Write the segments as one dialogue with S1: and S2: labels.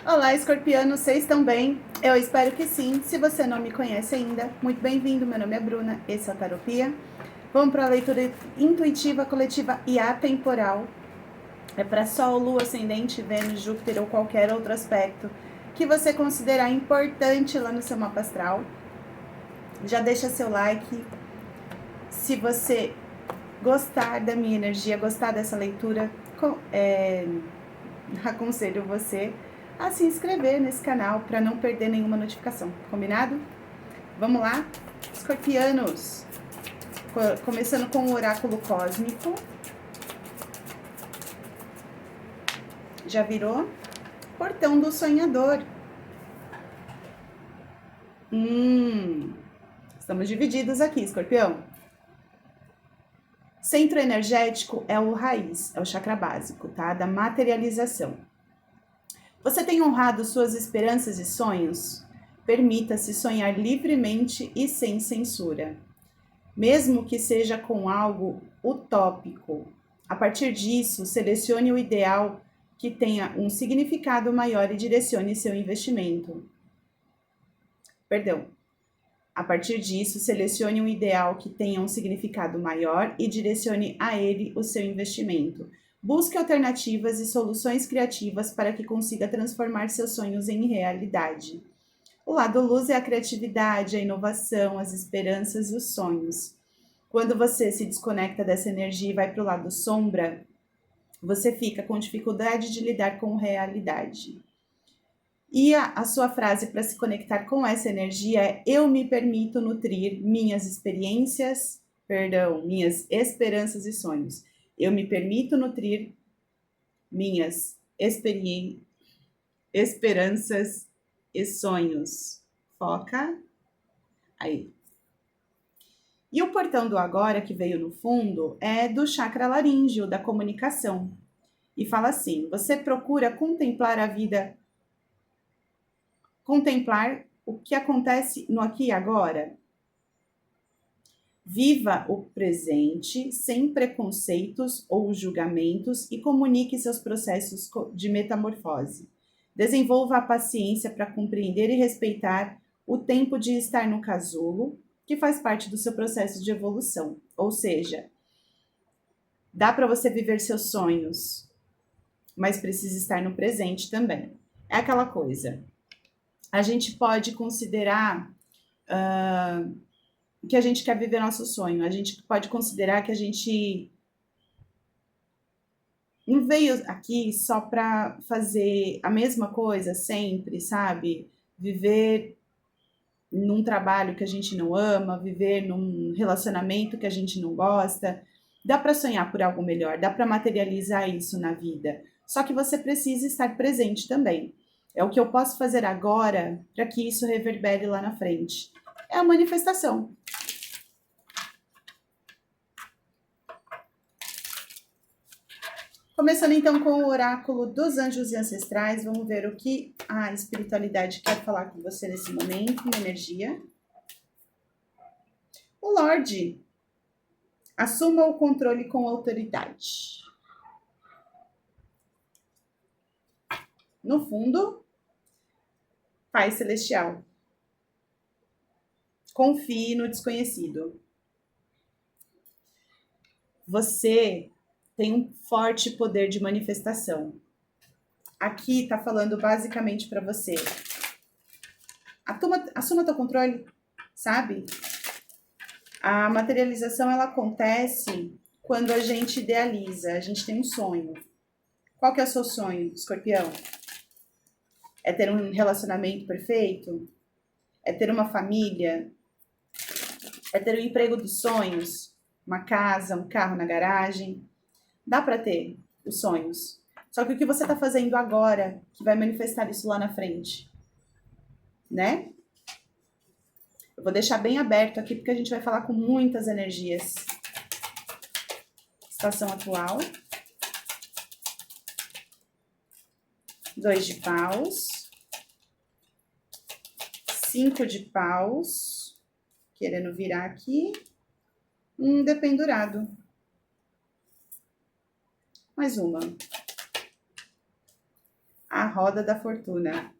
S1: Olá, escorpianos, vocês estão bem? Eu espero que sim. Se você não me conhece ainda, muito bem-vindo. Meu nome é Bruna, esse é o Taropia. Vamos para a leitura intuitiva, coletiva e atemporal. É para Sol, Lua, Ascendente, Vênus, Júpiter ou qualquer outro aspecto que você considerar importante lá no seu mapa astral. Já deixa seu like. Se você gostar da minha energia, gostar dessa leitura, aconselho você a se inscrever nesse canal para não perder nenhuma notificação, combinado? Vamos lá? Escorpianos, começando com o oráculo cósmico. Já virou? Portão do sonhador. Estamos divididos aqui, escorpião. Centro energético é o raiz, é o chakra básico, tá? Da materialização. Você tem honrado suas esperanças e sonhos? Permita-se sonhar livremente e sem censura, mesmo que seja com algo utópico. A partir disso, selecione o ideal que tenha um significado maior e direcione seu investimento. A partir disso, selecione um ideal que tenha um significado maior e direcione a ele o seu investimento. Busque alternativas e soluções criativas para que consiga transformar seus sonhos em realidade. O lado luz é a criatividade, a inovação, as esperanças e os sonhos. Quando você se desconecta dessa energia e vai para o lado sombra, você fica com dificuldade de lidar com a realidade. E a sua frase para se conectar com essa energia é: eu me permito nutrir minhas esperanças e sonhos. Eu me permito nutrir minhas esperanças e sonhos. Foca aí. E o portão do agora, que veio no fundo, é do chakra laríngeo, da comunicação. E fala assim: você procura contemplar a vida, contemplar o que acontece no aqui e agora? Viva o presente sem preconceitos ou julgamentos e comunique seus processos de metamorfose. Desenvolva a paciência para compreender e respeitar o tempo de estar no casulo, que faz parte do seu processo de evolução. Ou seja, dá para você viver seus sonhos, mas precisa estar no presente também. É aquela coisa. A gente pode considerar que a gente quer viver nosso sonho. A gente pode considerar que a gente não veio aqui só para fazer a mesma coisa sempre, sabe? Viver num trabalho que a gente não ama, viver num relacionamento que a gente não gosta. Dá para sonhar por algo melhor, dá para materializar isso na vida. Só que você precisa estar presente também. É o que eu posso fazer agora para que isso reverbere lá na frente. É a manifestação. Começando então com o oráculo dos anjos e ancestrais, vamos ver o que a espiritualidade quer falar com você nesse momento, na energia. O Lorde, assuma o controle com autoridade. No fundo, Pai Celestial, confie no desconhecido. Você tem um forte poder de manifestação. Aqui está falando basicamente para você: assuma teu controle, sabe? A materialização ela acontece quando a gente idealiza, a gente tem um sonho. Qual que é o seu sonho, escorpião? É ter um relacionamento perfeito? É ter uma família? É ter o emprego dos sonhos? Uma casa, um carro na garagem? Dá para ter os sonhos. Só que o que você está fazendo agora que vai manifestar isso lá na frente, né? Eu vou deixar bem aberto aqui porque a gente vai falar com muitas energias. Situação atual. 2 de paus. 5 de paus. Querendo virar aqui. Dependurado. Mais uma. a roda da fortuna.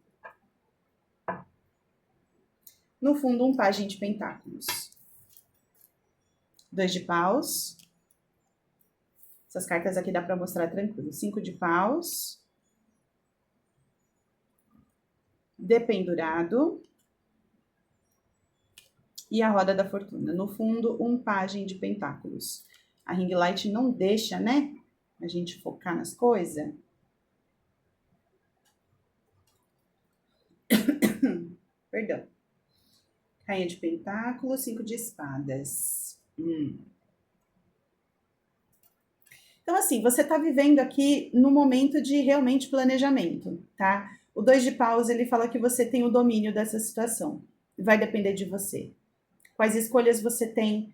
S1: No fundo, um pajem de pentáculos. 2 de paus. Essas cartas aqui dá para mostrar tranquilo. 5 de paus. Dependurado. E a roda da fortuna. No fundo, um pajem de pentáculos. A ring light não deixa, né? A gente focar nas coisas. Perdão. Rainha de pentáculos, 5 de espadas. Então, assim, você tá vivendo aqui no momento de realmente planejamento, tá? O 2 de paus, ele fala que você tem o domínio dessa situação. Vai depender de você. Quais escolhas você tem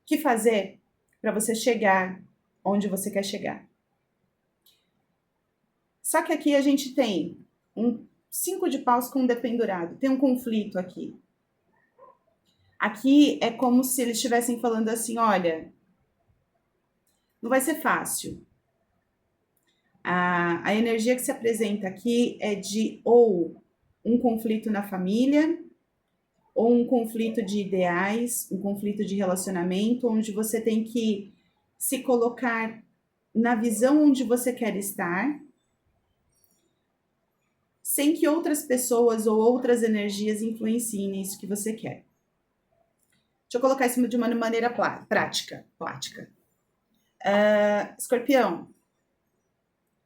S1: que fazer para você chegar onde você quer chegar. Só que aqui a gente tem um 5 de paus com um dependurado. Tem um conflito aqui. Aqui é como se eles estivessem falando assim, olha, não vai ser fácil. A energia que se apresenta aqui é de ou um conflito na família, ou um conflito de ideais, um conflito de relacionamento, onde você tem que se colocar na visão onde você quer estar, sem que outras pessoas ou outras energias influenciem nisso que você quer. Deixa eu colocar isso de uma maneira prática. Escorpião,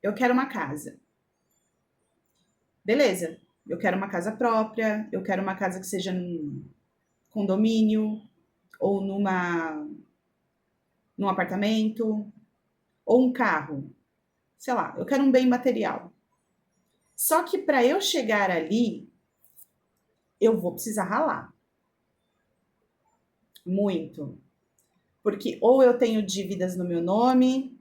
S1: eu quero uma casa. Beleza, eu quero uma casa própria, eu quero uma casa que seja num condomínio, ou num apartamento, ou um carro. Sei lá, eu quero um bem material. Só que para eu chegar ali, eu vou precisar ralar. Muito. Porque ou eu tenho dívidas no meu nome,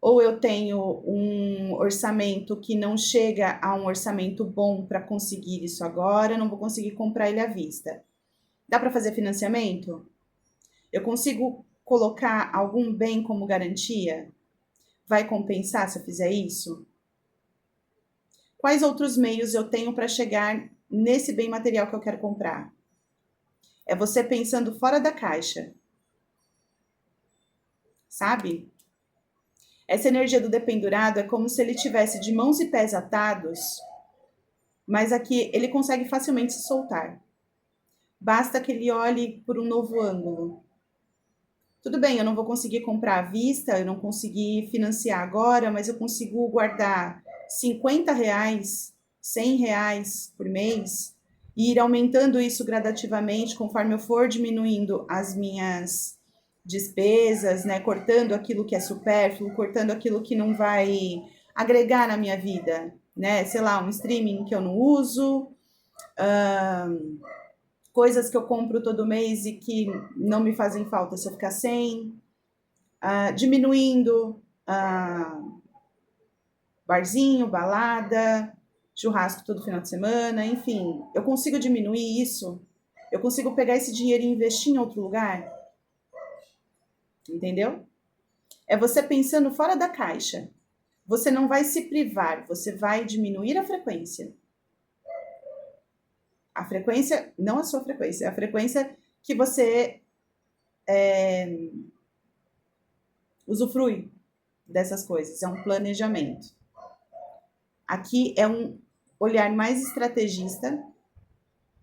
S1: ou eu tenho um orçamento que não chega a um orçamento bom para conseguir isso agora, eu não vou conseguir comprar ele à vista. Dá para fazer financiamento? Eu consigo colocar algum bem como garantia? Vai compensar se eu fizer isso? Quais outros meios eu tenho para chegar nesse bem material que eu quero comprar? É você pensando fora da caixa. Sabe? Essa energia do dependurado é como se ele tivesse de mãos e pés atados, mas aqui ele consegue facilmente se soltar. Basta que ele olhe por um novo ângulo. Tudo bem, eu não vou conseguir comprar à vista, eu não consegui financiar agora, mas eu consigo guardar R$50, R$100 por mês e ir aumentando isso gradativamente conforme eu for diminuindo as minhas despesas, né? Cortando aquilo que é supérfluo, cortando aquilo que não vai agregar na minha vida, né? Sei lá, um streaming que eu não uso, coisas que eu compro todo mês e que não me fazem falta se eu ficar sem, diminuindo barzinho, balada, churrasco todo final de semana, enfim, eu consigo diminuir isso, eu consigo pegar esse dinheiro e investir em outro lugar, entendeu? É você pensando fora da caixa. Você não vai se privar, você vai diminuir a frequência. A frequência, não a sua frequência, a frequência que você usufrui dessas coisas. É um planejamento. Aqui é um olhar mais estrategista,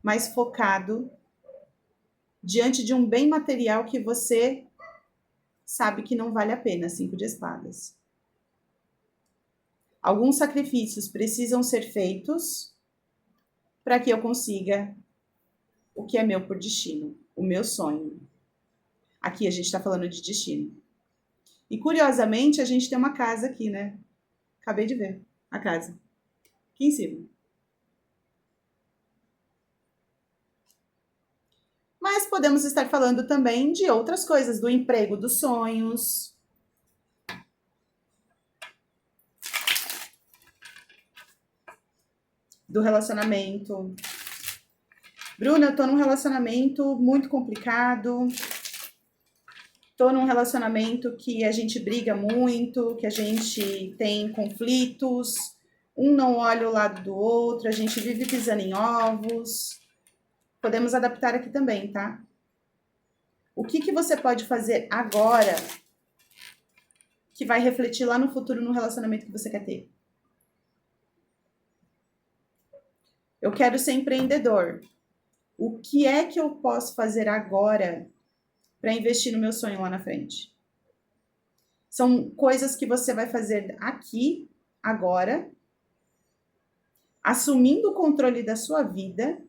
S1: mais focado diante de um bem material que você sabe que não vale a pena, 5 de espadas. Alguns sacrifícios precisam ser feitos para que eu consiga o que é meu por destino, o meu sonho. Aqui a gente está falando de destino. E curiosamente a gente tem uma casa aqui, né? Acabei de ver a casa. Aqui em cima. Mas podemos estar falando também de outras coisas, do emprego dos sonhos. Do relacionamento. Bruna, eu tô num relacionamento muito complicado. Tô num relacionamento que a gente briga muito, que a gente tem conflitos, Um não olha o lado do outro, a gente vive pisando em ovos. Podemos adaptar aqui também, tá? O que você pode fazer agora que vai refletir lá no futuro no relacionamento que você quer ter? Eu quero ser empreendedor. O que é que eu posso fazer agora para investir no meu sonho lá na frente? São coisas que você vai fazer aqui, agora, assumindo o controle da sua vida,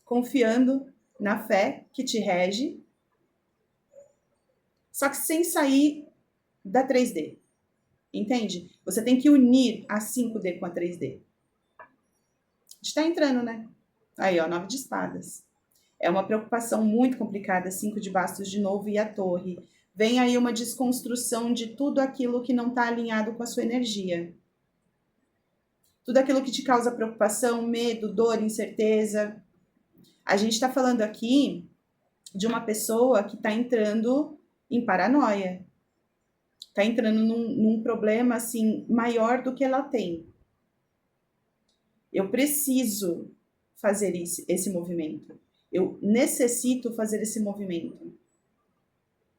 S1: confiando na fé que te rege, só que sem sair da 3D. Entende? Você tem que unir a 5D com a 3D. A gente tá entrando, né? Aí, ó, 9 de espadas. É uma preocupação muito complicada, 5 de bastos de novo e a torre. Vem aí uma desconstrução de tudo aquilo que não tá alinhado com a sua energia. Tudo aquilo que te causa preocupação, medo, dor, incerteza. A gente tá falando aqui de uma pessoa que tá entrando em paranoia. Tá entrando num problema, assim, maior do que ela tem. Eu preciso fazer esse movimento. Eu necessito fazer esse movimento.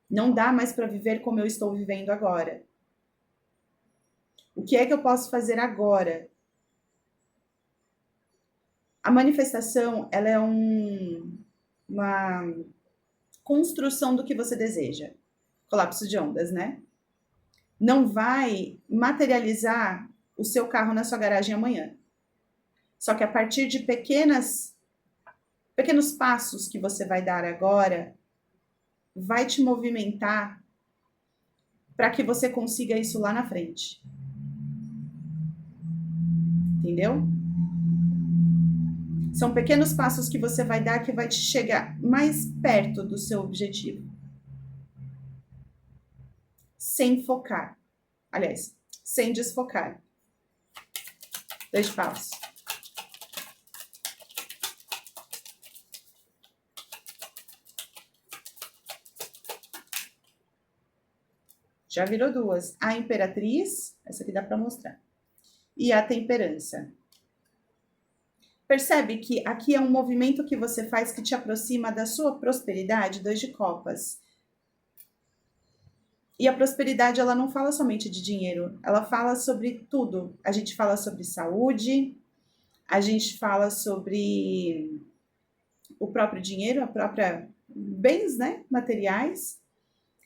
S1: Não dá mais para viver como eu estou vivendo agora. O que é que eu posso fazer agora? A manifestação, ela é uma construção do que você deseja. Colapso de ondas, né? Não vai materializar o seu carro na sua garagem amanhã. Só que a partir de pequenos passos que você vai dar agora, vai te movimentar para que você consiga isso lá na frente. Entendeu? São pequenos passos que você vai dar que vai te chegar mais perto do seu objetivo. Sem focar. Aliás, sem desfocar. 2 de paus. Já virou 2. A imperatriz, essa aqui dá para mostrar. E a temperança. Percebe que aqui é um movimento que você faz que te aproxima da sua prosperidade, 2 de copas. E a prosperidade, ela não fala somente de dinheiro, ela fala sobre tudo. A gente fala sobre saúde, a gente fala sobre o próprio dinheiro, a própria bens, né, materiais.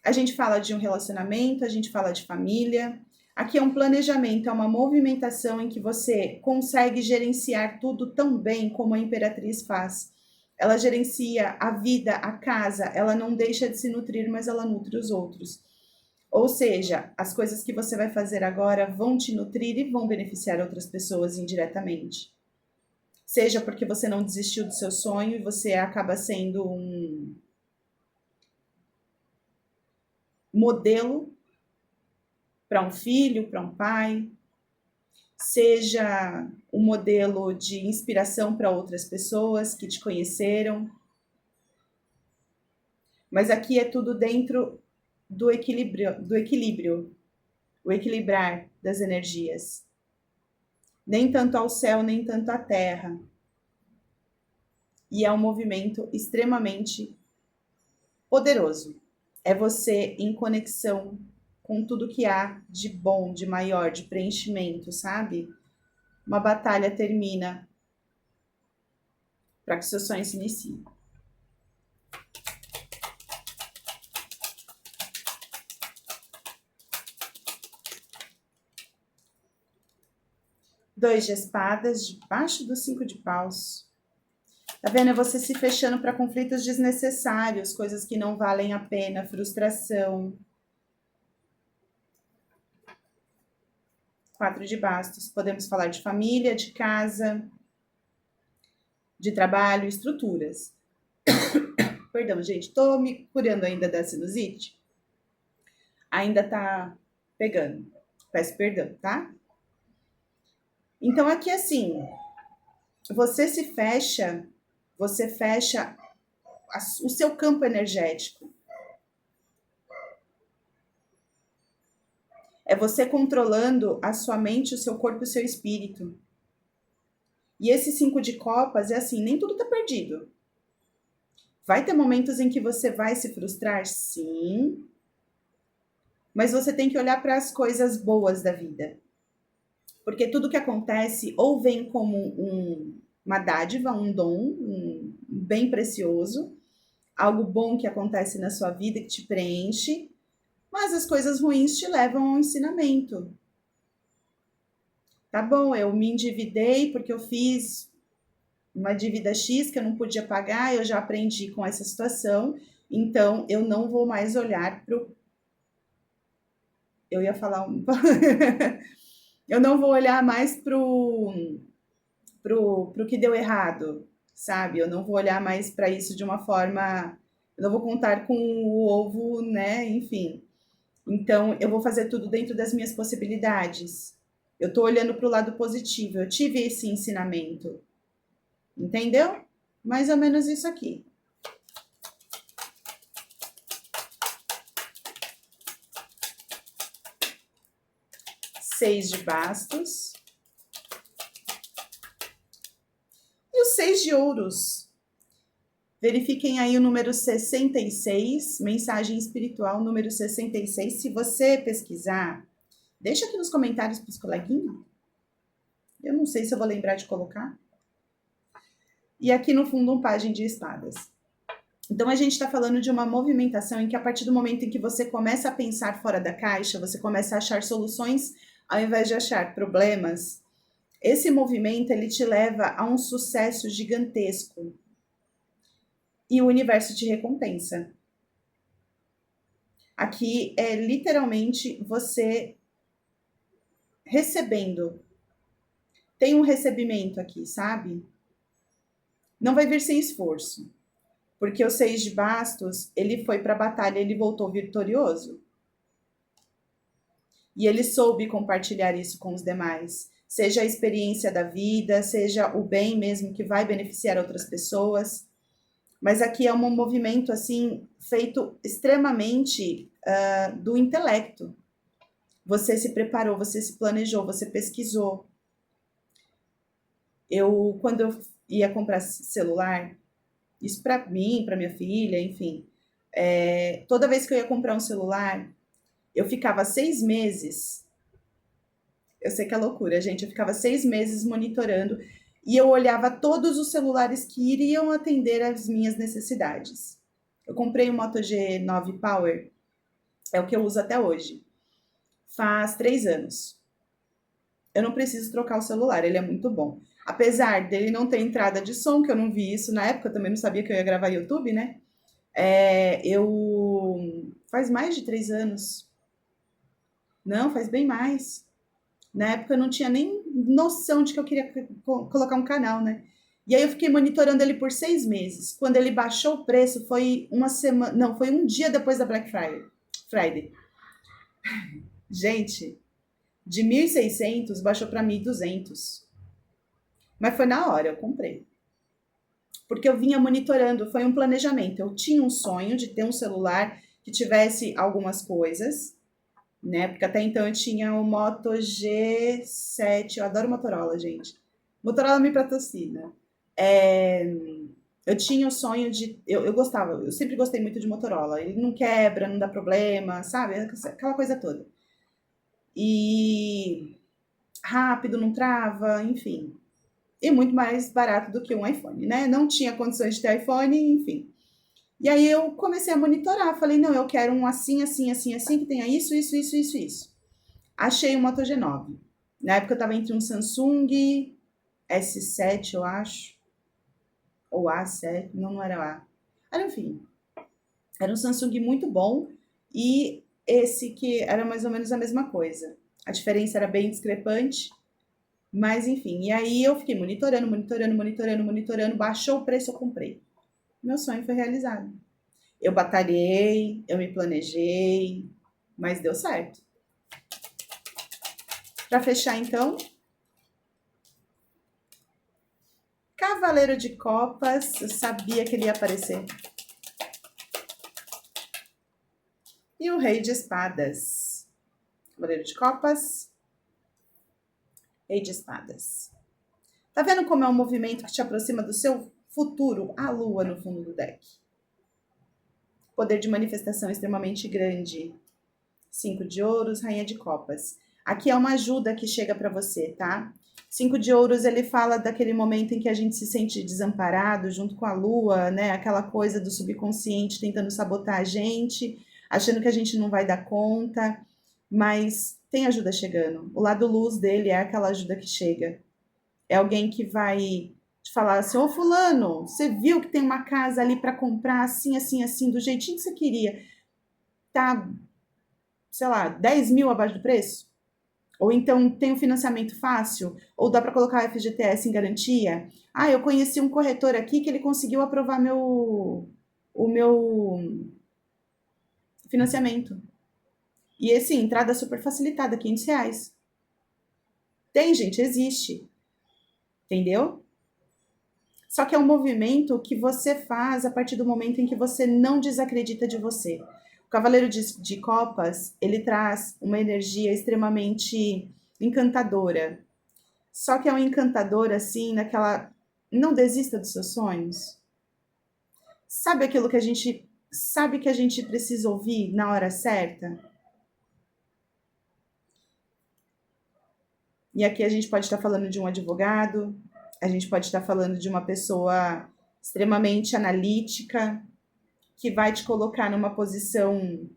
S1: A gente fala de um relacionamento, a gente fala de família. Aqui é um planejamento, é uma movimentação em que você consegue gerenciar tudo tão bem como a imperatriz faz. Ela gerencia a vida, a casa, ela não deixa de se nutrir, mas ela nutre os outros. Ou seja, as coisas que você vai fazer agora vão te nutrir e vão beneficiar outras pessoas indiretamente. Seja porque você não desistiu do seu sonho e você acaba sendo um modelo para um filho, para um pai, seja um modelo de inspiração para outras pessoas que te conheceram. Mas aqui é tudo dentro do equilíbrio, o equilibrar das energias. Nem tanto ao céu, nem tanto à terra. E é um movimento extremamente poderoso. É você em conexão com tudo que há de bom, de maior, de preenchimento, sabe? Uma batalha termina para que seu sonho se inicie. Dois de espadas, debaixo do 5 de paus. Tá vendo? É você se fechando para conflitos desnecessários, coisas que não valem a pena, frustração. 4 de bastos. Podemos falar de família, de casa, de trabalho, estruturas. Perdão, gente, tô me curando ainda da sinusite. Ainda tá pegando. Peço perdão, tá? Então, aqui assim, você fecha o seu campo energético. É você controlando a sua mente, o seu corpo e o seu espírito. E esse 5 de copas é assim, nem tudo tá perdido. Vai ter momentos em que você vai se frustrar? Sim. Mas você tem que olhar para as coisas boas da vida. Porque tudo que acontece ou vem como uma dádiva, um dom, um bem precioso, algo bom que acontece na sua vida que te preenche, mas as coisas ruins te levam ao ensinamento. Tá bom, eu me endividei porque eu fiz uma dívida X que eu não podia pagar, eu já aprendi com essa situação, então eu não vou mais olhar pro. Eu ia falar um. Eu não vou olhar mais pro que deu errado, sabe? Eu não vou olhar mais para isso de uma forma. Eu não vou contar com o ovo, né? Enfim. Então, eu vou fazer tudo dentro das minhas possibilidades. Eu tô olhando para o lado positivo. Eu tive esse ensinamento. Entendeu? Mais ou menos isso aqui. Seis de bastos. E o 6 de ouros. Verifiquem aí o número 66, mensagem espiritual número 66. Se você pesquisar, deixa aqui nos comentários para os coleguinhas. Eu não sei se eu vou lembrar de colocar. E aqui no fundo um pajem de espadas. Então a gente está falando de uma movimentação em que a partir do momento em que você começa a pensar fora da caixa, você começa a achar soluções ao invés de achar problemas, esse movimento ele te leva a um sucesso gigantesco. E o universo te recompensa. Aqui é literalmente você recebendo. Tem um recebimento aqui, sabe? Não vai vir sem esforço. Porque o 6 de bastos, ele foi para a batalha, ele voltou vitorioso. E ele soube compartilhar isso com os demais. Seja a experiência da vida, seja o bem mesmo que vai beneficiar outras pessoas. Mas aqui é um movimento assim feito extremamente do intelecto. Você se preparou, você se planejou, você pesquisou. Quando eu ia comprar celular, isso para mim, para minha filha, enfim, toda vez que eu ia comprar um celular, eu ficava 6 meses. Eu sei que é loucura, gente. Eu ficava 6 meses monitorando e eu olhava todos os celulares que iriam atender às minhas necessidades. Eu comprei um Moto G9 Power, é o que eu uso até hoje. Faz 3 anos. Eu não preciso trocar o celular, ele é muito bom. Apesar dele não ter entrada de som, que eu não vi isso na época, eu também não sabia que eu ia gravar YouTube, né? Faz mais de 3 anos. Não, faz bem mais. Na época eu não tinha nem noção de que eu queria colocar um canal, né? E aí eu fiquei monitorando ele por 6 meses. Quando ele baixou o preço, foi uma semana. Não, foi um dia depois da Black Friday. Gente, de 1.600 baixou para 1.200. Mas foi na hora, eu comprei. Porque eu vinha monitorando, foi um planejamento. Eu tinha um sonho de ter um celular que tivesse algumas coisas, né? Porque até então eu tinha o Moto G7, eu adoro Motorola, gente. Motorola me patrocina. Eu tinha o sonho de. Eu gostava, eu sempre gostei muito de Motorola. Ele não quebra, não dá problema, sabe? Aquela coisa toda. E rápido, não trava, enfim. E muito mais barato do que um iPhone, né? Não tinha condições de ter iPhone, enfim. E aí eu comecei a monitorar, falei, não, eu quero um assim, assim, assim, assim, que tenha isso, isso, isso, isso, isso. Achei um Moto G9. Na época eu tava entre um Samsung S7, eu acho, ou A7, não era A. Era, enfim, era um Samsung muito bom e esse que era mais ou menos a mesma coisa. A diferença era bem discrepante, mas enfim. E aí eu fiquei monitorando, baixou o preço, eu comprei. Meu sonho foi realizado. Eu batalhei, eu me planejei, mas deu certo. Para fechar, então, Cavaleiro de Copas, eu sabia que ele ia aparecer. E o Rei de Espadas. Cavaleiro de Copas. Rei de Espadas. Tá vendo como é um movimento que te aproxima do seu futuro? A lua no fundo do deck. Poder de manifestação extremamente grande. 5 de ouros, rainha de copas. Aqui é uma ajuda que chega para você, tá? 5 de ouros, ele fala daquele momento em que a gente se sente desamparado junto com a lua, né? Aquela coisa do subconsciente tentando sabotar a gente, achando que a gente não vai dar conta, mas tem ajuda chegando. O lado luz dele é aquela ajuda que chega. É alguém que vai te falar assim: ô fulano, você viu que tem uma casa ali para comprar assim, assim, assim, do jeitinho que você queria? Tá, sei lá, 10 mil abaixo do preço? Ou então tem um financiamento fácil? Ou dá para colocar o FGTS em garantia? Ah, eu conheci um corretor aqui que ele conseguiu aprovar o meu financiamento. E esse entrada super facilitada, R$ 500. Tem, gente, existe. Entendeu? Só que é um movimento que você faz a partir do momento em que você não desacredita de você. O Cavaleiro de Copas, ele traz uma energia extremamente encantadora. Só que é um encantador, assim, naquela... Não desista dos seus sonhos. Sabe aquilo que a gente... Sabe que a gente precisa ouvir na hora certa? E aqui a gente pode estar falando de um advogado, a gente pode estar falando de uma pessoa extremamente analítica, que vai te colocar numa posição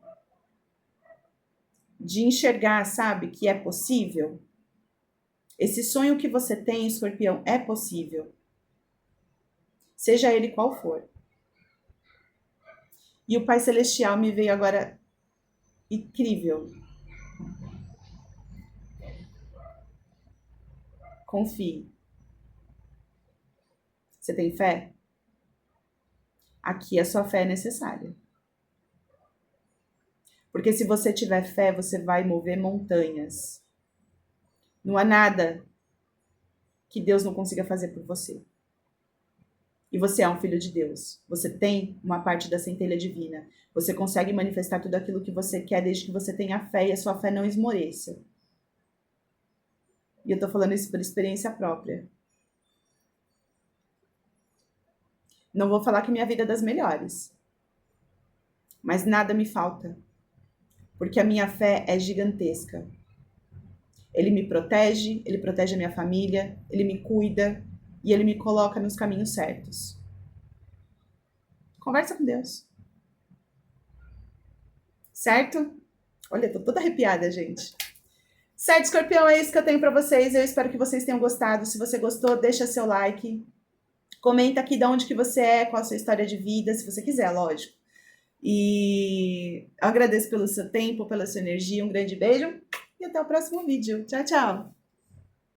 S1: de enxergar, sabe, que é possível. Esse sonho que você tem, Escorpião, é possível. Seja ele qual for. E o Pai Celestial me veio agora incrível. Confie. Você tem fé? Aqui a sua fé é necessária. Porque se você tiver fé, você vai mover montanhas. Não há nada que Deus não consiga fazer por você. E você é um filho de Deus. Você tem uma parte da centelha divina. Você consegue manifestar tudo aquilo que você quer desde que você tenha fé e a sua fé não esmoreça. E eu tô falando isso por experiência própria. Não vou falar que minha vida é das melhores. Mas nada me falta. Porque a minha fé é gigantesca. Ele me protege, ele protege a minha família, ele me cuida e ele me coloca nos caminhos certos. Conversa com Deus. Certo? Olha, tô toda arrepiada, gente. Certo, Escorpião, é isso que eu tenho pra vocês. Eu espero que vocês tenham gostado. Se você gostou, deixa seu like. Comenta aqui de onde que você é, qual a sua história de vida, se você quiser, lógico. E eu agradeço pelo seu tempo, pela sua energia. Um grande beijo e até o próximo vídeo. Tchau, tchau!